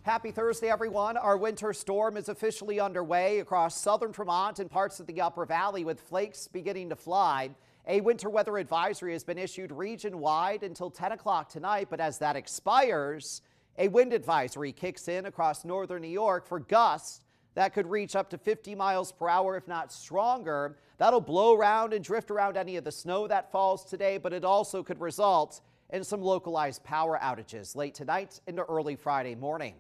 Happy Thursday, everyone. Our winter storm is officially underway across southern Vermont and parts of the Upper Valley, with flakes beginning to fly. A winter weather advisory has been issued region-wide until 10 o'clock tonight, but as that expires, a wind advisory kicks in across northern New York for gusts that could reach up to 50 miles per hour, if not stronger. That'll blow around and drift around any of the snow that falls today, but it also could result in some localized power outages late tonight into early Friday morning.